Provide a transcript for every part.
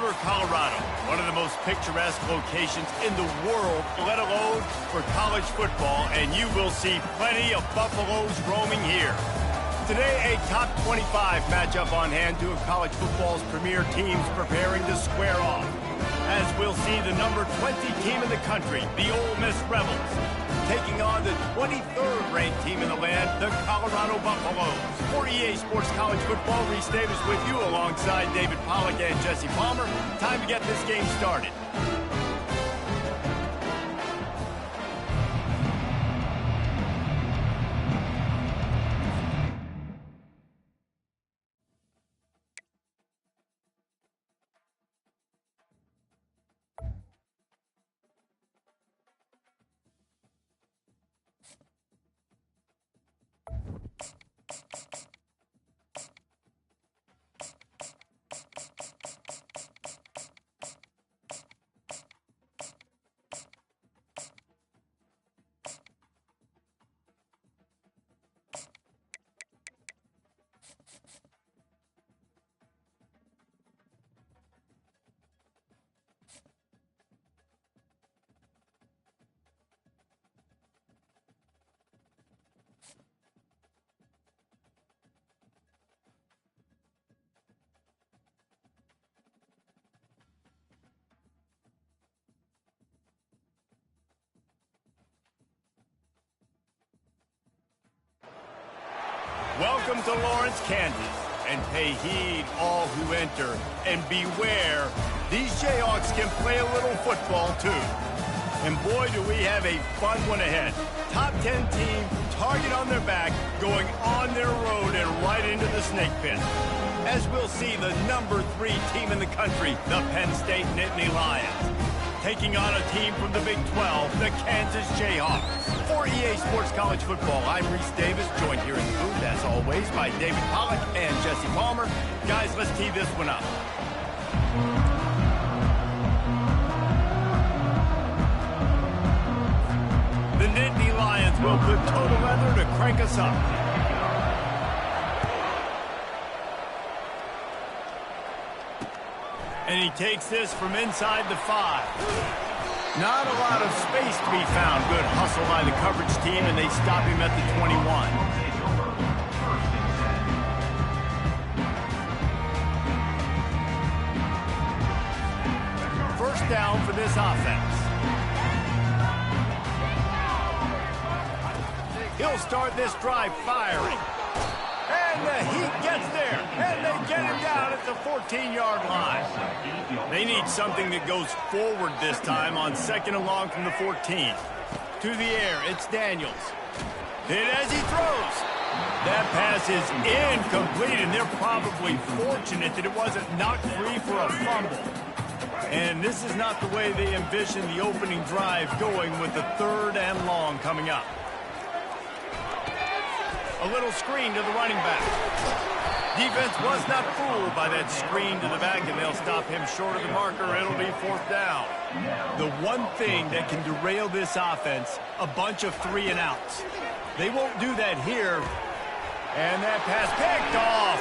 Boulder, Colorado, one of the most picturesque locations in the world, let alone for college football, and you will see plenty of Buffaloes roaming here. Today, a top 25 matchup on hand, two of college football's premier teams preparing to square off. As we'll see the number 20 team in the country, the Ole Miss Rebels, taking on the 23rd ranked team in the land, the Colorado Buffaloes. For EA Sports College Football, Reese Davis with you alongside David Pollack and Jesse Palmer. Time to get this game started. Welcome to Lawrence, Kansas, and pay heed all who enter, and beware, these Jayhawks can play a little football too. And boy, do we have a fun one ahead. Top 10 team, target on their back, going on their road and right into the snake pit. As we'll see, the number 3 team in the country, the Penn State Nittany Lions, taking on a team from the Big 12, the Kansas Jayhawks. For EA Sports College Football, I'm Reese Davis, joined here in the booth, as always, by David Pollack and Jesse Palmer. Guys, let's tee this one up. The Nittany Lions will put total leather to crank us up. And he takes this from inside the 5. Not a lot of space to be found. Good hustle by the coverage team, and they stop him at the 21. First down for this offense. He'll start this drive firing. And the heat gets there, and they get him down at the 14-yard line. They need something that goes forward this time on second and long from the 14. To the air, it's Daniels. Hit as he throws. That pass is incomplete, and they're probably fortunate that it wasn't knocked free for a fumble. And this is not the way they envisioned the opening drive going with the 3rd and long coming up. A little screen to the running back. Defense was not fooled by that screen to the back, and they'll stop him short of the marker. It'll be 4th down. The one thing that can derail this offense, a bunch of 3 and outs. They won't do that here. And that pass picked off.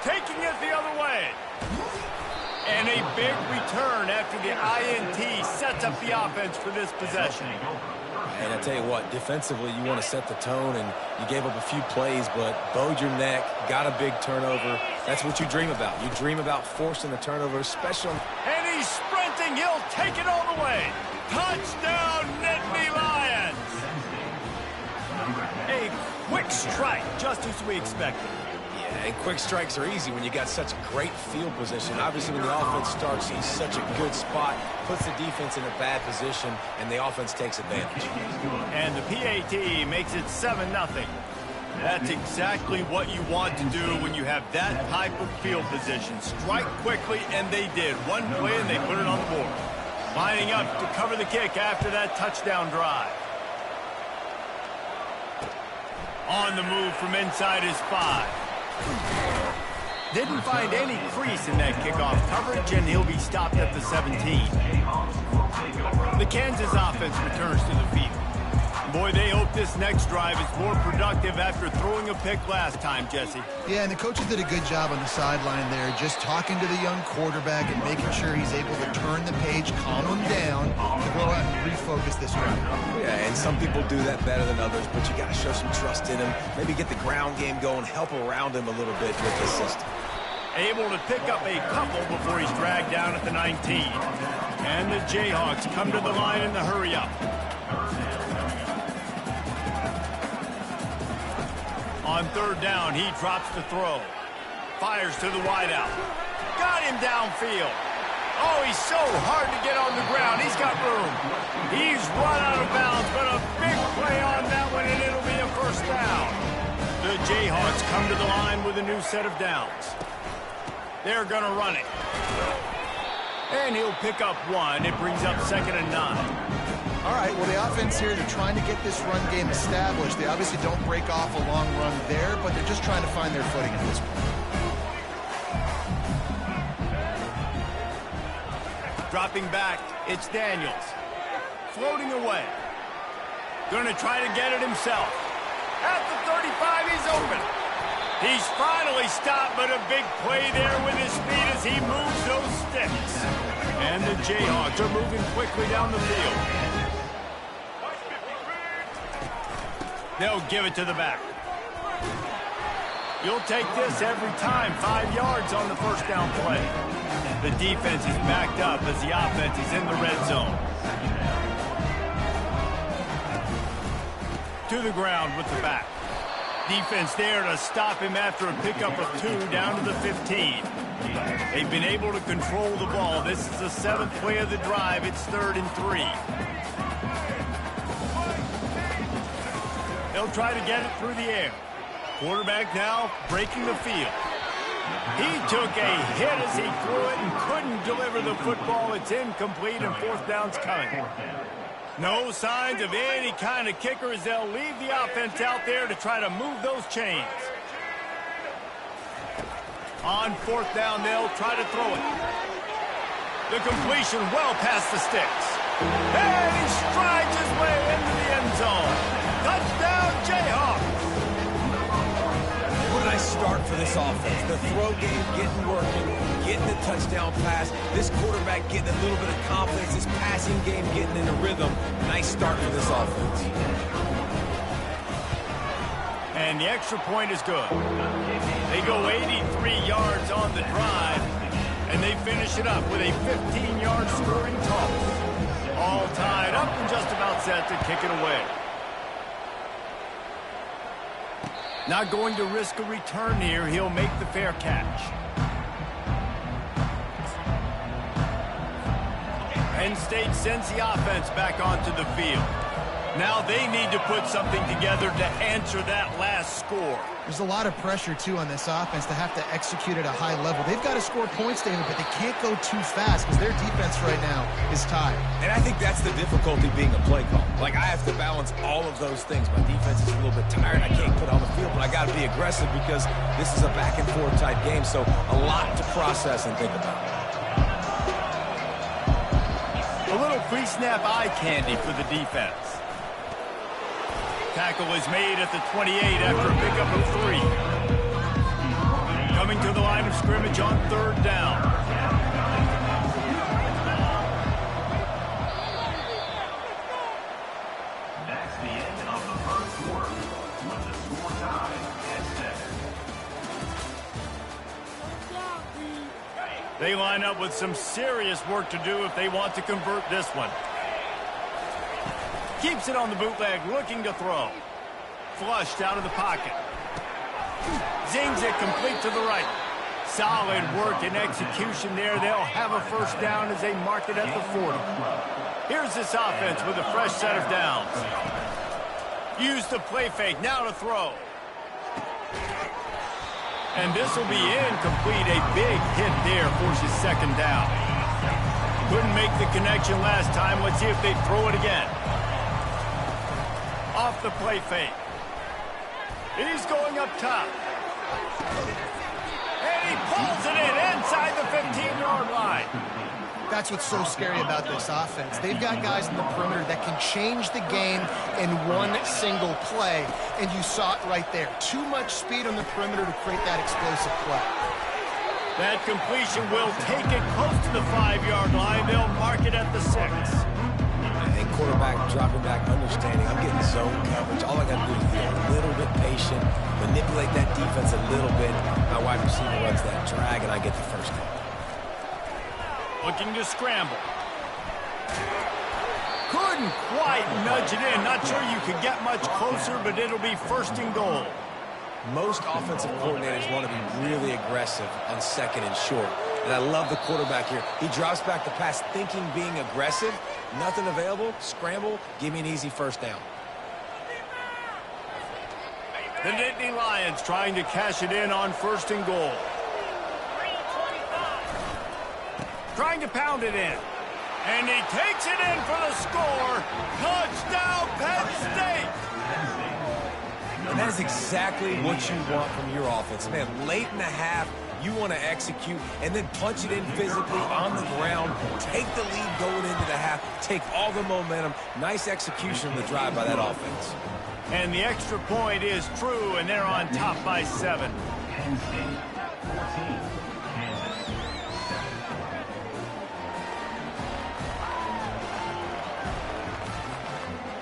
Taking it the other way. And a big return after the INT sets up the offense for this possession. And I tell you what, defensively, you want to set the tone, and you gave up a few plays, but bowed your neck, got a big turnover. That's what you dream about. You dream about forcing the turnover, especially. And he's sprinting. He'll take it all the way. Touchdown, Nittany Lions. A quick strike, just as we expected. Yeah, and quick strikes are easy when you got such a great field position. Obviously, when the offense starts in such a good spot, puts the defense in a bad position, and the offense takes advantage. And the PAT makes it 7-0. That's exactly what you want to do when you have that type of field position. Strike quickly, and they did. One play, and they put it on the board. Lining up to cover the kick after that touchdown drive. On the move from inside his 5. Didn't find any crease in that kickoff coverage, and he'll be stopped at the 17. The Kansas offense returns to the field. Boy, they hope this next drive is more productive after throwing a pick last time, Jesse. Yeah, and the coaches did a good job on the sideline there, just talking to the young quarterback and making sure he's able to turn the page, calm him down, to go out and refocus this round. Yeah, and some people do that better than others, but you got to show some trust in him. Maybe get the ground game going, help around him a little bit with the system. Able to pick up a couple before he's dragged down at the 19. And the Jayhawks come to the line in the hurry-up. On third down, he drops the throw. Fires to the wideout. Got him downfield. Oh, he's so hard to get on the ground. He's got room. He's run out of bounds, but a big play on that one, and it'll be a first down. The Jayhawks come to the line with a new set of downs. They're going to run it. And he'll pick up one. It brings up 2nd and 9. All right, well, the offense here, they're trying to get this run game established. They obviously don't break off a long run there, but they're just trying to find their footing at this point. Dropping back, it's Daniels. Floating away. Going to try to get it himself. At the 35, he's open. He's finally stopped, but a big play there with his speed as he moves those sticks. And the Jayhawks are moving quickly down the field. They'll give it to the back. You'll take this every time. 5 yards on the first down play. The defense is backed up as the offense is in the red zone. To the ground with the back. Defense there to stop him after a pickup of 2 down to the 15. They've been able to control the ball. This is the 7th play of the drive. It's 3rd and 3. They'll try to get it through the air. Quarterback now breaking the field. He took a hit as he threw it and couldn't deliver the football. It's incomplete and 4th down's coming. No signs of any kind of kicker as they'll leave the offense out there to try to move those chains. On 4th down, they'll try to throw it. The completion well past the sticks. And he strides his way into the end zone. Touchdown, Jayhawks. What a nice start for this offense. The throw game getting working, getting the touchdown pass. This quarterback getting a little bit of confidence. This passing game getting in a rhythm. Nice start for this offense. And the extra point is good. They go 83 yards on the drive, and they finish it up with a 15-yard scoring toss. All tied up and just about set to kick it away. Not going to risk a return here. He'll make the fair catch. Penn State sends the offense back onto the field. Now they need to put something together to answer that last score. There's a lot of pressure, too, on this offense to have to execute at a high level. They've got to score points, David, but they can't go too fast because their defense right now is tired. And I think that's the difficulty being a play call. Like, I have to balance all of those things. My defense is a little bit tired. I can't put on the field, but I got to be aggressive because this is a back-and-forth type game, so a lot to process and think about. A little pre-snap eye candy for the defense. Tackle is made at the 28 after a pickup of 3. Coming to the line of scrimmage on 3rd down. That's the end of the first quarter with the score tied at 7. They line up with some serious work to do if they want to convert this one. Keeps it on the bootleg, looking to throw. Flushed out of the pocket. Zings it complete to the right. Solid work and execution there. They'll have a first down as they mark it at the 40. Here's this offense with a fresh set of downs. Use the play fake, now to throw. And this will be incomplete. A big hit there forces 2nd down. Couldn't make the connection last time. Let's see if they throw it again. Off the play fake. He's going up top. And he pulls it in inside the 15-yard line. That's what's so scary about this offense. They've got guys in the perimeter that can change the game in one single play, and you saw it right there. Too much speed on the perimeter to create that explosive play. That completion will take it close to the 5-yard line. They'll mark it at the 6. And quarterback dropping back, understanding I'm getting zone coverage. All I got to do is be a little bit patient, manipulate that defense a little bit. My wide receiver runs that drag, and I get the first down. Looking to scramble. Couldn't quite nudge it in. Not sure you could get much closer, but it'll be 1st and goal. Most offensive coordinators want to be really aggressive on 2nd and short. And I love the quarterback here. He drops back the pass thinking being aggressive. Nothing available. Scramble. Give me an easy 1st down. The Nittany Lions trying to cash it in on 1st and goal. Trying to pound it in. And he takes it in for the score. Touchdown, Penn State! And that is exactly what you want from your offense. Man, late in the half, you want to execute and then punch it in physically on the ground, take the lead going into the half, take all the momentum. Nice execution on the drive by that offense. And the extra point is true, and they're on top by 7. Penn State 14, Kansas 7.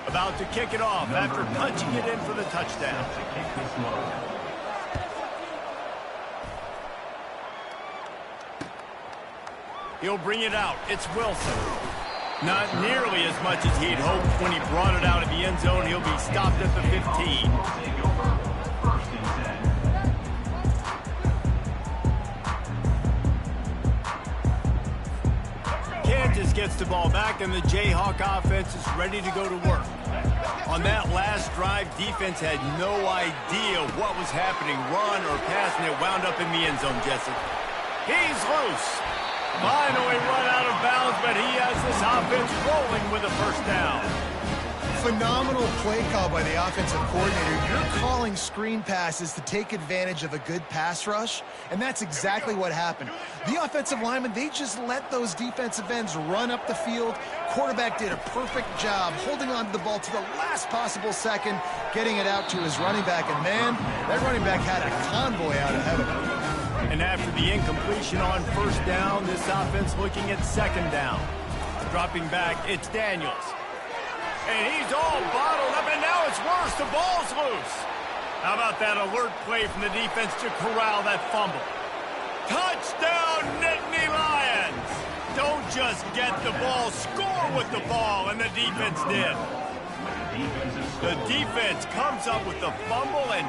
About to kick it off after punching it in for the touchdown. To kick this one. He'll bring it out. It's Wilson. Not nearly as much as he'd hoped when he brought it out of the end zone. He'll be stopped at the 15. Take over. 1st and 10. Kansas gets the ball back, and the Jayhawk offense is ready to go to work. On that last drive, defense had no idea what was happening, run or pass, and it wound up in the end zone, Jesse. He's loose. Finally run out of bounds, but he has this offense rolling with a 1st down. Phenomenal play call by the offensive coordinator. You're calling screen passes to take advantage of a good pass rush, and that's exactly what happened. The offensive linemen, they just let those defensive ends run up the field. Quarterback did a perfect job holding on to the ball to the last possible second, getting it out to his running back, and man, that running back had a convoy out ahead of him. And after the incompletion on 1st down, this offense looking at 2nd down. Dropping back, it's Daniels. And he's all bottled up, and now it's worse. The ball's loose. How about that alert play from the defense to corral that fumble? Touchdown, Nittany Lions! Don't just get the ball, score with the ball, and the defense did. The defense comes up with the fumble and